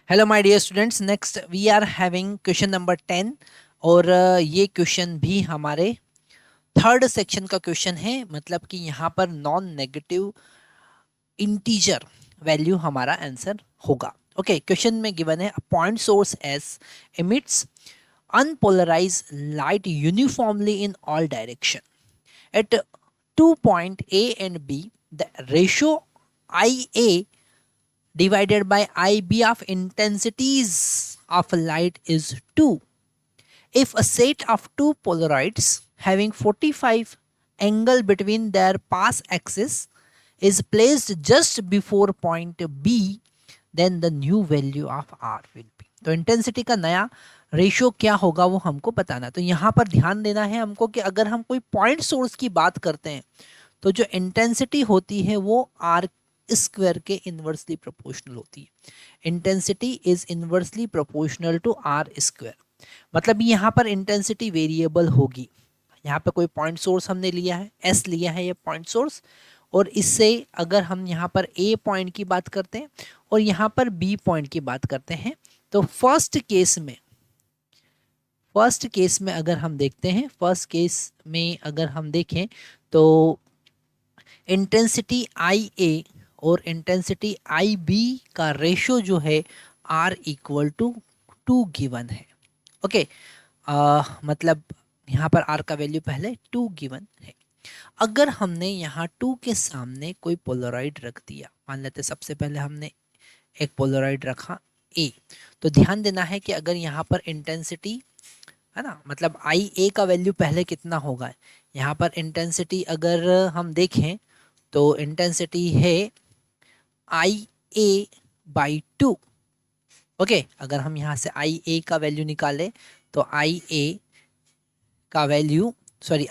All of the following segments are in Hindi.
Hello my dear students, next we are having question number 10 और ये क्वेश्चन भी हमारे थर्ड सेक्शन का क्वेश्चन है। मतलब कि यहाँ पर नॉन नेगेटिव इंटीजर वैल्यू हमारा आंसर होगा। ओके, क्वेश्चन में गिवन है point source S emits unpolarized light uniformly in all direction at 2 point A and B. The ratio IA divided by IB of intensities of light is 2. If a set of two Polaroids having 45 angle between their path axis is placed just before point B, then the new value of R will be. तो इंटेंसिटी का नया रेशियो क्या होगा वो हमको बताना। तो यहाँ पर ध्यान देना है हमको कि अगर हम कोई पॉइंट सोर्स की बात करते हैं तो जो इंटेंसिटी होती है वो आर स्क्वायर के इन्वर्सली प्रोपोर्शनल होती है। Intensity is inversely proportional to r square. मतलब यहाँ पर इंटेंसिटी वेरिएबल होगी। यहाँ पे कोई पॉइंट सोर्स हमने लिया है, एस लिया है ये पॉइंट सोर्स, और इससे अगर हम यहाँ पर ए पॉइंट की बात करते हैं और यहाँ पर बी पॉइंट की बात करते हैं तो फर्स्ट केस में अगर हम देखते हैं, फर्स्ट केस में अगर हम देखें तो इंटेंसिटी आई ए और इंटेंसिटी आई बी का रेशो जो है आर इक्वल टू 2 गिवन है। ओके, मतलब यहाँ पर आर का वैल्यू पहले 2 गिवन है। अगर हमने यहाँ 2 के सामने कोई पोलराइड रख दिया, मान लेते सबसे पहले हमने एक पोलराइड रखा ए, तो ध्यान देना है कि अगर यहाँ पर इंटेंसिटी है ना, मतलब आई ए का वैल्यू पहले कितना होगा। यहाँ पर इंटेंसिटी अगर हम देखें तो इंटेंसिटी है आई ए बाई 2। ओके, अगर हम यहाँ से आई ए का वैल्यू निकालें तो आई ए का वैल्यू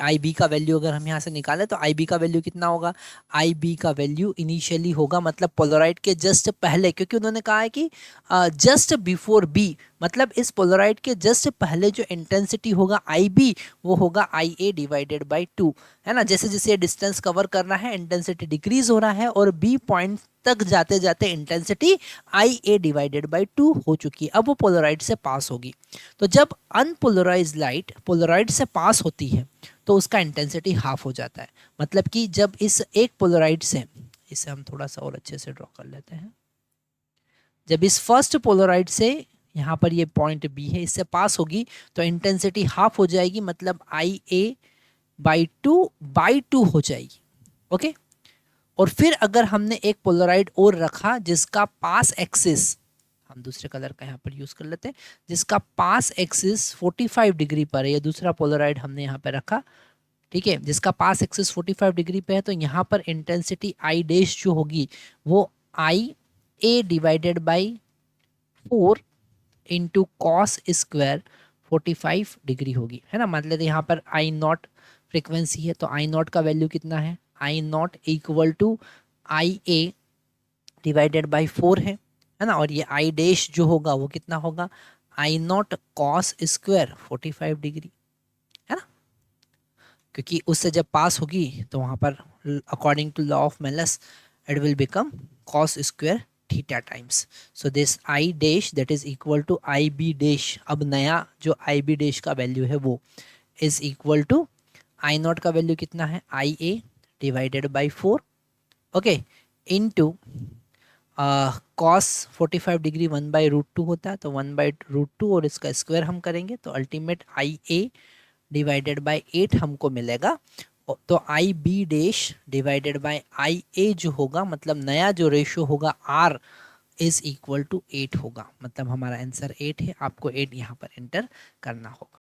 आई बी का वैल्यू अगर हम यहाँ से निकालें तो आई बी का वैल्यू कितना होगा। आई बी का वैल्यू इनिशियली होगा, मतलब पोलराइड के जस्ट पहले, क्योंकि उन्होंने कहा है कि जस्ट बिफोर बी, मतलब इस पोलराइड के जस्ट पहले जो इंटेंसिटी होगा आई बी वो होगा आई ए डिवाइडेड बाई 2, है ना। जैसे जैसे ये डिस्टेंस कवर कर रहा है इंटेंसिटी डिक्रीज हो रहा है और बी पॉइंट तक जाते जाते intensity I A divided by 2 हो चुकी है। अब वो पोलराइड से पास होगी। तो जब अनपोलराइज लाइट पोलराइड से पास होती है तो उसका इंटेंसिटी हाफ हो जाता है। मतलब कि जब इस एक पोलराइड से, इसे हम थोड़ा सा और अच्छे से ड्रॉ कर लेते हैं, जब इस फर्स्ट पोलराइड से यहाँ पर ये पॉइंट बी है इससे पास होगी तो इंटेंसिटी हाफ हो जाएगी, मतलब आई ए बाई 2 हो जाएगी। ओके, और फिर अगर हमने एक पोलराइड और रखा जिसका पास एक्सिस, हम दूसरे कलर का यहाँ पर यूज कर लेते हैं, जिसका पास एक्सिस 45 डिग्री पर है, ये दूसरा पोलराइड हमने यहाँ पे रखा, ठीक है, जिसका पास एक्सिस 45 डिग्री पे है, तो यहाँ पर इंटेंसिटी आई डैश जो होगी वो I A divided by 4 into cos square 45 degree होगी, है ना। मतलब यहाँ पर आई नॉट फ्रिक्वेंसी है तो आई नॉट का वैल्यू कितना है, I nought equal to I A divided by 4 है ना। और ये आई डैश जो होगा वो कितना होगा, आई नॉट कॉस स्क्वायर 45 डिग्री, है ना, क्योंकि उससे जब पास होगी तो वहाँ पर according to law of Malus it will become cos square theta times. So this I dash that is equal to I B dash. अब नया जो आई बी डैश का वैल्यू है वो is equal to I nought का वैल्यू कितना है, I A divided by 4, okay, into cos 45 degree 1/√2 होता है तो 1/√2 और इसका स्क्वायर हम करेंगे तो ultimate I A divided by 8 हमको मिलेगा। तो I B dash divided by I A जो होगा, मतलब नया जो रेशियो होगा आर इज इक्वल टू 8 होगा। मतलब हमारा आंसर 8 है, आपको 8 यहाँ पर एंटर करना होगा।